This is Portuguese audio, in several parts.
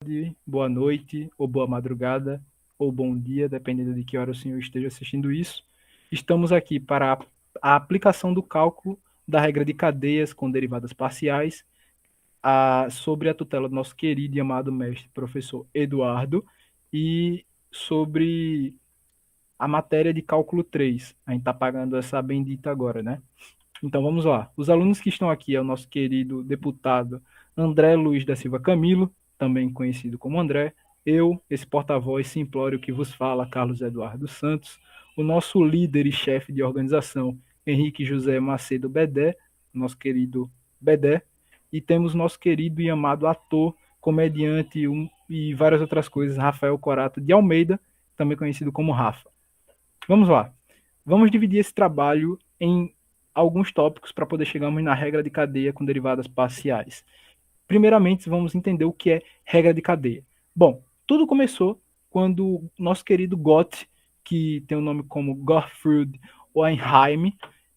tarde, boa noite, ou boa madrugada, ou bom dia, dependendo de que hora o senhor esteja assistindo isso. Estamos aqui para a aplicação do cálculo da regra de cadeias com derivadas parciais sobre a tutela do nosso querido e amado mestre, professor Eduardo, e sobre a matéria de cálculo 3. A gente está pagando essa bendita agora, né? Então vamos lá. Os alunos que estão aqui é o nosso querido deputado André Luiz da Silva Camilo, também conhecido como André, eu, esse porta-voz simplório que vos fala, Carlos Eduardo Santos, o nosso líder e chefe de organização, Henrique José Macedo Bedé, nosso querido Bedé, e temos nosso querido e amado ator, comediante e várias outras coisas, Rafael Corato de Almeida, também conhecido como Rafa. Vamos lá. Vamos dividir esse trabalho em alguns tópicos para poder chegarmos na regra de cadeia com derivadas parciais. Primeiramente, vamos entender o que é regra de cadeia. Bom, tudo começou quando nosso querido Gott, que tem o um nome como Gottfried Hohenheim,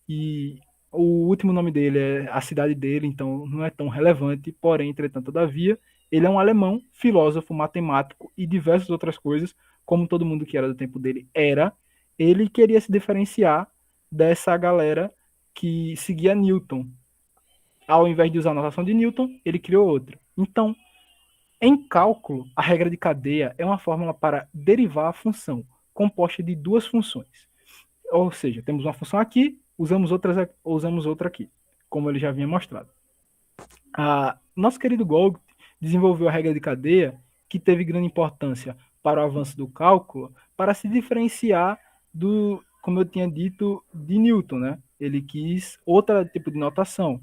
e o último nome dele é a cidade dele, então não é tão relevante, porém, entretanto, todavia, ele é um alemão, filósofo, matemático e diversas outras coisas, como todo mundo que era do tempo dele era. Ele queria se diferenciar dessa galera que seguia Newton. Ao invés de usar a notação de Newton, ele criou outra. Então, em cálculo, a regra de cadeia é uma fórmula para derivar a função, composta de duas funções. Ou seja, temos uma função aqui, usamos outra aqui, como ele já havia mostrado. Nosso querido Gold desenvolveu a regra de cadeia, que teve grande importância para o avanço do cálculo, para se diferenciar do, como eu tinha dito, de Newton, né? Ele quis outro tipo de notação.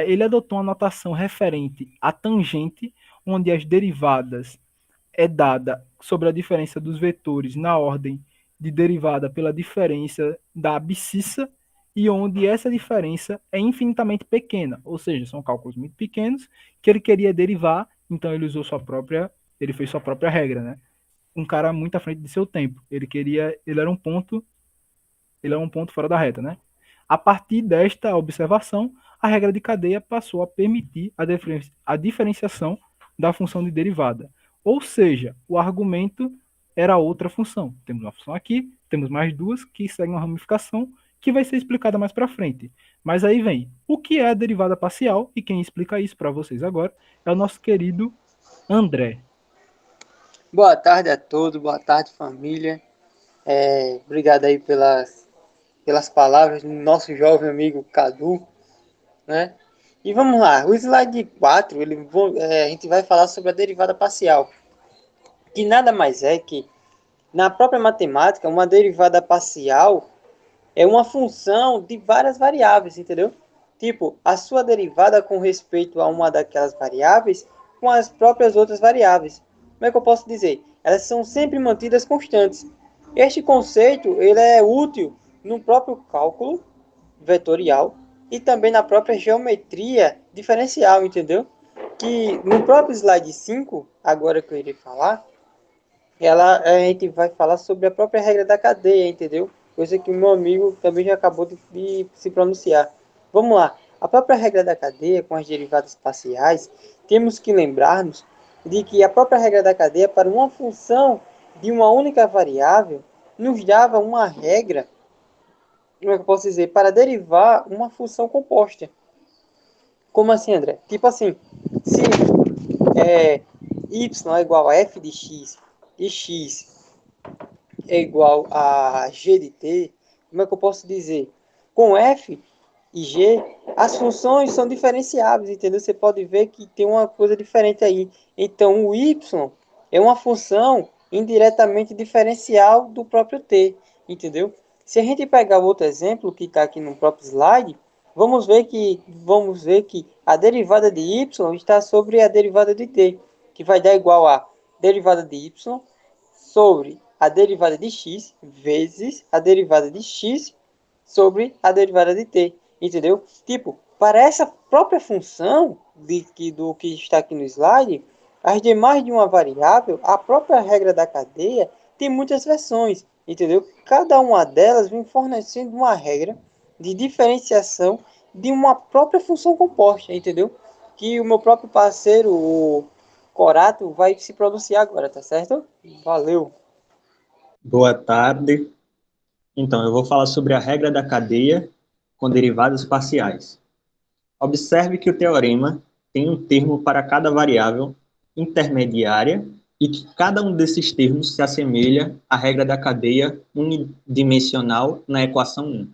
Ele adotou uma notação referente à tangente, onde as derivadas é dada sobre a diferença dos vetores na ordem de derivada pela diferença da abscissa, e onde essa diferença é infinitamente pequena, ou seja, são cálculos muito pequenos que ele queria derivar, então ele fez sua própria regra, né? Um cara muito à frente de seu tempo. Ele era um ponto fora da reta, né? A partir desta observação, a regra de cadeia passou a permitir a diferenciação da função de derivada. Ou seja, o argumento era outra função. Temos uma função aqui, temos mais duas que seguem uma ramificação que vai ser explicada mais para frente. Mas aí vem, o que é a derivada parcial? E quem explica isso para vocês agora é o nosso querido André. Boa tarde a todos, boa tarde família. Obrigado aí pelas palavras do nosso jovem amigo Cadu, né? E vamos lá, o slide 4, a gente vai falar sobre a derivada parcial, que nada mais é que, na própria matemática, uma derivada parcial é uma função de várias variáveis, entendeu? Tipo, a sua derivada com respeito a uma daquelas variáveis com as próprias outras variáveis. Como é que eu posso dizer? Elas são sempre mantidas constantes. Este conceito ele é útil no próprio cálculo vetorial e também na própria geometria diferencial, entendeu? Que no próprio slide 5, agora que eu irei falar, a gente vai falar sobre a própria regra da cadeia, entendeu? Coisa que o meu amigo também já acabou de se pronunciar. Vamos lá. A própria regra da cadeia, com as derivadas parciais, temos que lembrar-nos de que a própria regra da cadeia, para uma função de uma única variável, nos dava uma regra, como é que eu posso dizer, para derivar uma função composta. Como assim, André? Tipo assim, se y é igual a f de x e x é igual a g de t, como é que eu posso dizer? Com f e g, as funções são diferenciáveis, entendeu? Você pode ver que tem uma coisa diferente aí. Então, o y é uma função indiretamente diferencial do próprio t, entendeu? Se a gente pegar o outro exemplo que está aqui no próprio slide, vamos ver que a derivada de y está sobre a derivada de t, que vai dar igual a derivada de y sobre a derivada de x vezes a derivada de x sobre a derivada de t, entendeu? Tipo, para essa própria função do que está aqui no slide, as demais de uma variável, a própria regra da cadeia tem muitas versões, entendeu? Cada uma delas vem fornecendo uma regra de diferenciação de uma própria função composta, entendeu? Que o meu próprio parceiro, Corato vai se pronunciar agora, tá certo? Valeu. Boa tarde. Então, eu vou falar sobre a regra da cadeia com derivadas parciais. Observe que o teorema tem um termo para cada variável intermediária e que cada um desses termos se assemelha à regra da cadeia unidimensional na equação 1.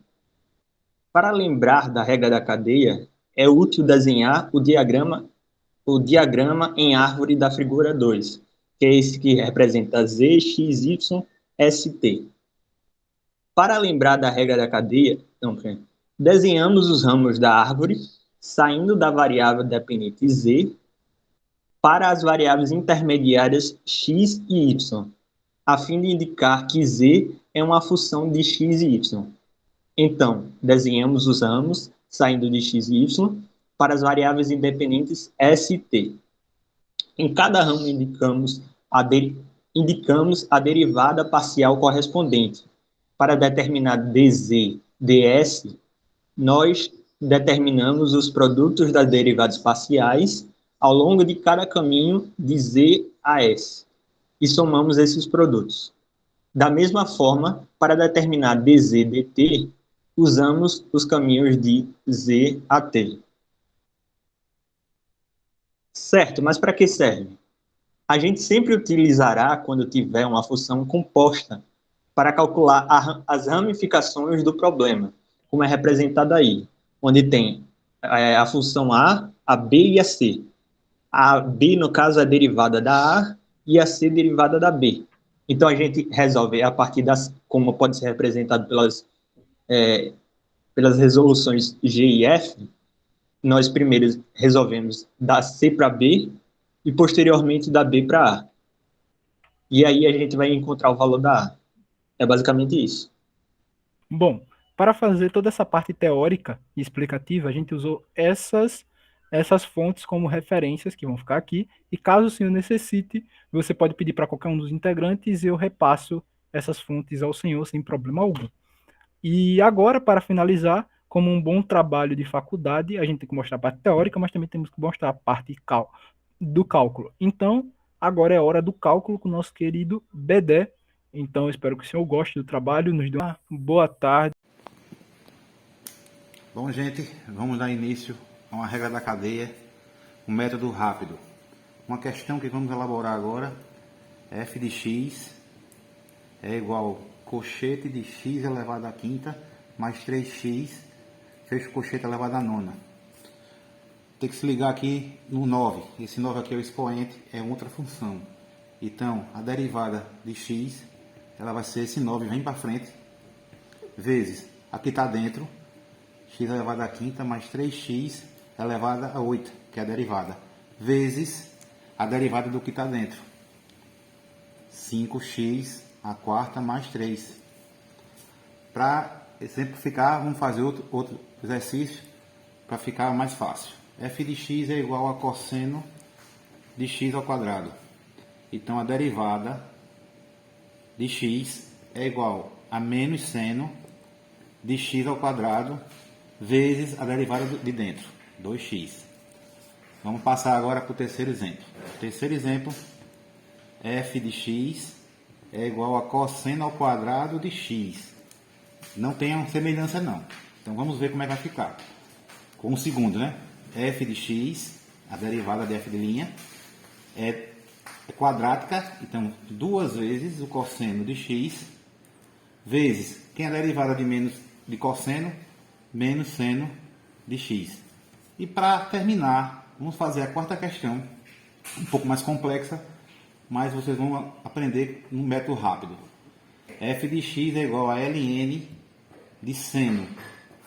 Para lembrar da regra da cadeia, é útil desenhar o diagrama em árvore da figura 2, que é esse que representa Z, X, Y, S, T. Para lembrar da regra da cadeia, desenhamos os ramos da árvore, saindo da variável dependente z para as variáveis intermediárias x e y, a fim de indicar que z é uma função de x e y. Então, desenhamos os ramos, saindo de x e y, para as variáveis independentes s e t. Em cada ramo indicamos a derivada parcial correspondente. Para determinar dz, ds, nós determinamos os produtos das derivadas parciais ao longo de cada caminho de z a s e somamos esses produtos. Da mesma forma, para determinar dz, dt, usamos os caminhos de z a t. Certo, mas para que serve? A gente sempre utilizará quando tiver uma função composta para calcular as ramificações do problema, como é representado aí, onde tem a função a b e a c. A b, no caso, é derivada da a e a c derivada da b. Então, a gente resolve a partir das, como pode ser representado pelas resoluções G e F, nós primeiro resolvemos da C para B e, posteriormente, da B para A. E aí a gente vai encontrar o valor da A. É basicamente isso. Bom, para fazer toda essa parte teórica e explicativa, a gente usou essas fontes como referências que vão ficar aqui, e caso o senhor necessite, você pode pedir para qualquer um dos integrantes e eu repasso essas fontes ao senhor sem problema algum. E agora, para finalizar, como um bom trabalho de faculdade, a gente tem que mostrar a parte teórica, mas também temos que mostrar a parte do cálculo. Então, agora é hora do cálculo com o nosso querido Bedé. Então, eu espero que o senhor goste do trabalho, nos dê uma boa tarde. Bom, gente, vamos dar início a uma regra da cadeia, um método rápido. Uma questão que vamos elaborar agora, f de x é igual cochete de x elevado à quinta mais 3x fecho cochete elevado à nona. Tem que se ligar aqui no 9. Esse 9 aqui é o expoente, é outra função. Então, a derivada de x, ela vai ser esse 9, vem para frente, vezes, aqui está dentro, x elevado à quinta mais 3x elevado a 8, que é a derivada, vezes a derivada do que está dentro, 5x a quarta mais 3. Para exemplificar, vamos fazer outro exercício para ficar mais fácil. F de x é igual a cosseno de x ao quadrado. Então, a derivada de x é igual a menos seno de x ao quadrado vezes a derivada de dentro, 2x. Vamos passar agora para o terceiro exemplo. Terceiro exemplo, f de x é igual a cosseno ao quadrado de x. Não tem semelhança não. Então vamos ver como é que vai ficar. Com o segundo, né? F de x, a derivada de f de' é quadrática, então duas vezes o cosseno de x, vezes, quem é a derivada de cosseno? Menos seno de x. E para terminar, vamos fazer a quarta questão, um pouco mais complexa, mas vocês vão aprender um método rápido. F de x é igual a ln de seno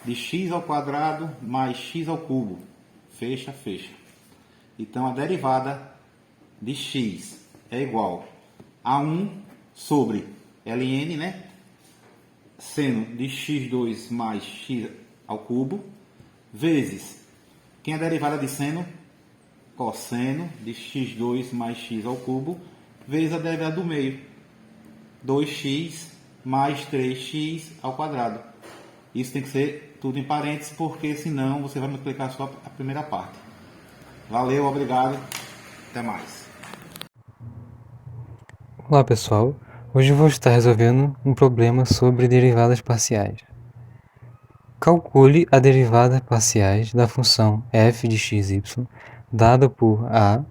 de x ao quadrado mais x ao cubo. Fecha, fecha. Então, a derivada de x é igual a 1 sobre ln, né? Seno de x2 mais x ao cubo, vezes, quem é a derivada de seno? Cosseno de x2 mais x ao cubo, vezes a derivada do meio, 2x mais 3x ao quadrado. Isso tem que ser tudo em parênteses, porque senão você vai multiplicar só a primeira parte. Valeu, obrigado, até mais. Olá pessoal, hoje eu vou estar resolvendo um problema sobre derivadas parciais. Calcule a derivada parciais da função f de xy dada por a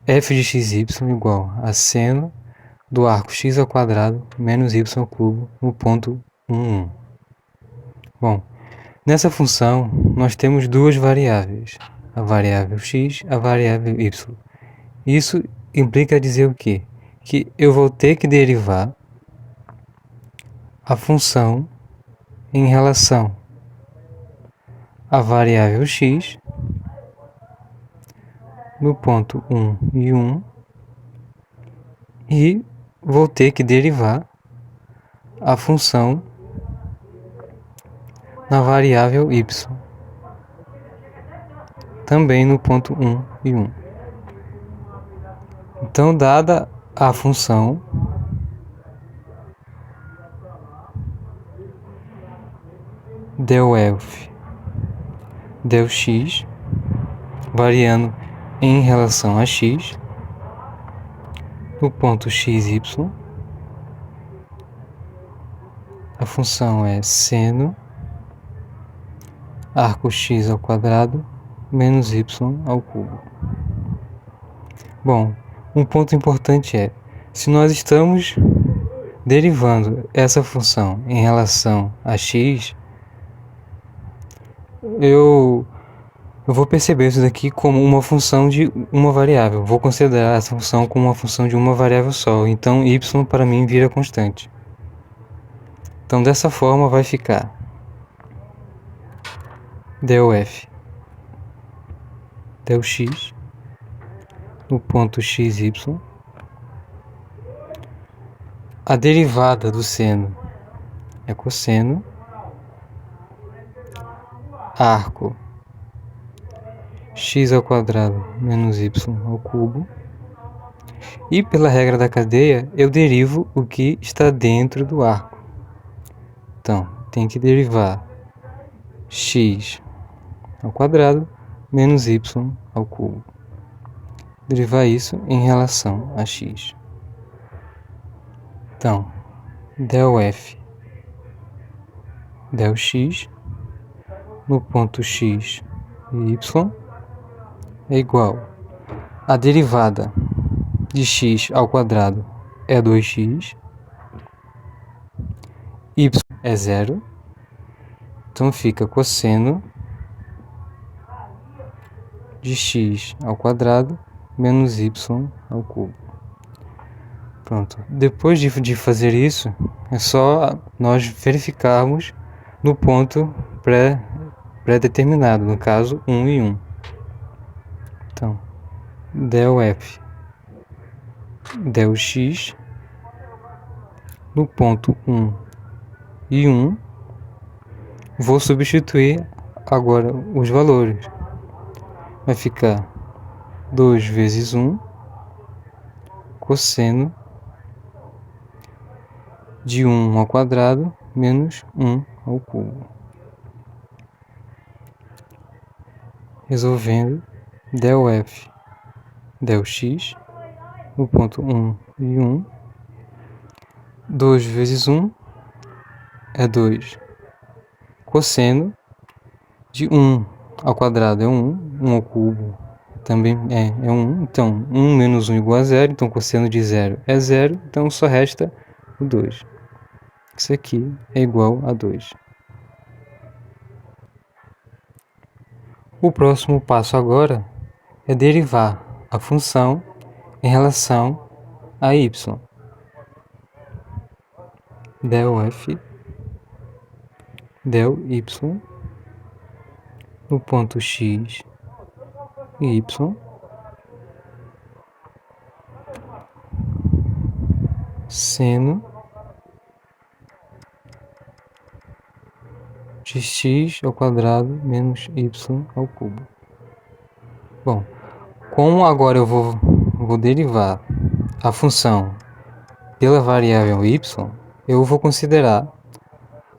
f de xy igual a seno do arco x ao quadrado menos y ao cubo no ponto 1, 1. Bom, nessa função nós temos duas variáveis, a variável x e a variável y. Isso implica dizer o quê? Que eu vou ter que derivar a função em relação à variável x no ponto 1 e 1 e vou ter que derivar a função na variável y também no ponto 1 e 1. Então, dada a função del_f del x variando em relação a x no ponto xy, a função é seno arco x ao quadrado menos y ao cubo. Bom, um ponto importante é, se nós estamos derivando essa função em relação a x, eu vou perceber isso daqui como uma função de uma variável. Vou considerar essa função como uma função de uma variável só. Então, y para mim vira constante. Então, dessa forma vai ficar del_f del x no ponto xy. A derivada do seno é cosseno arco x ao quadrado menos y ao cubo. E pela regra da cadeia, eu derivo o que está dentro do arco. Então, tem que derivar x ao quadrado menos y ao cubo. Derivar isso em relação a x. Então, del_f del x no ponto x e y é igual a derivada de x ao quadrado é 2x, y é 0, então fica cosseno de x ao quadrado menos y ao cubo. Pronto. Depois de fazer isso, é só nós verificarmos no ponto pré-determinado, no caso 1 e 1. Então, del_f del x no ponto 1 e 1, vou substituir agora os valores. Vai ficar 2 vezes 1 cosseno de 1 ao quadrado menos 1 ao cubo. Resolvendo, del_f del x no ponto 1 e 1, 2 vezes 1 é 2. Cosseno de 1 ao quadrado é 1, 1 ao cubo também é 1, então 1 menos 1 igual a 0, então cosseno de 0 é 0, então só resta o 2. Isso aqui é igual a 2. O próximo passo agora é derivar a função em relação a y. del_f del y no ponto x e y seno de x ao quadrado menos y ao cubo. Bom, como agora eu vou derivar a função pela variável y, eu vou considerar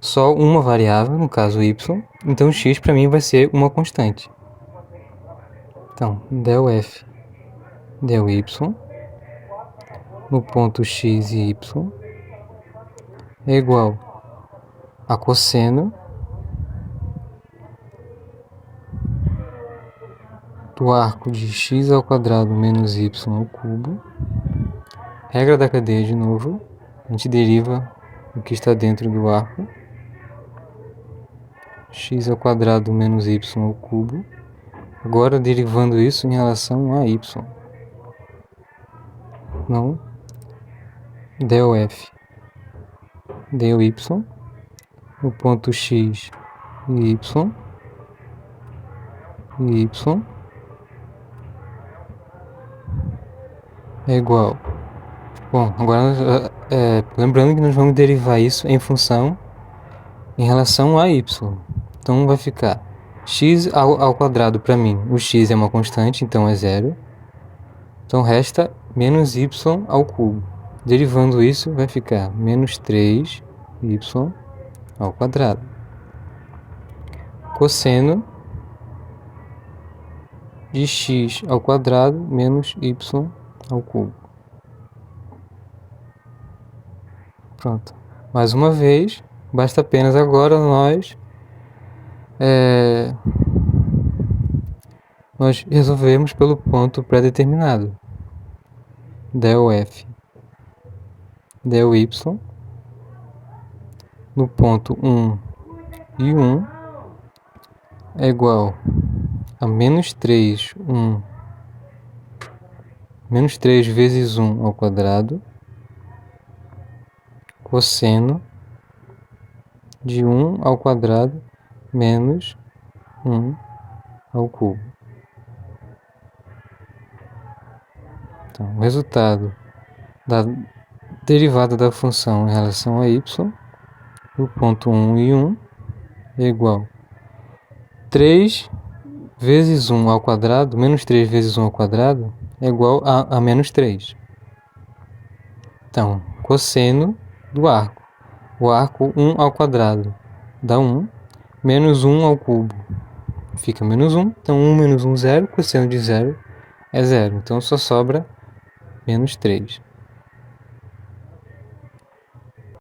só uma variável, no caso y, então x para mim vai ser uma constante. Então, del_f del y no ponto x e y é igual a cosseno do arco de x ao quadrado menos y ao cubo. Regra da cadeia de novo. A gente deriva o que está dentro do arco. X ao quadrado menos y ao cubo. Agora derivando isso em relação a y. Não. Del f. Del y. No ponto x e y. E y é igual. Bom, agora lembrando que nós vamos derivar isso em função em relação a y. Então vai ficar x ao quadrado para mim. O x é uma constante, então é zero. Então resta menos y ao cubo. Derivando isso vai ficar menos 3y ao quadrado. Cosseno de x ao quadrado menos y ao cubo. Pronto. Mais uma vez, basta apenas agora nós resolvemos pelo ponto pré-determinado. Del f, del y, no ponto 1 e 1 é igual a menos 3 vezes 1 ao quadrado, cosseno de 1 ao quadrado menos 1 ao cubo. Então, o resultado da derivada da função em relação a y, no ponto 1 e 1, é igual a 3 vezes 1 ao quadrado, menos 3 vezes 1 ao quadrado, é igual a menos 3. Então, cosseno do arco. O arco 1 ao quadrado dá 1, menos 1 ao cubo fica menos 1. Então, 1 menos 1, 0. Cosseno de 0 é 0. Então, só sobra menos 3.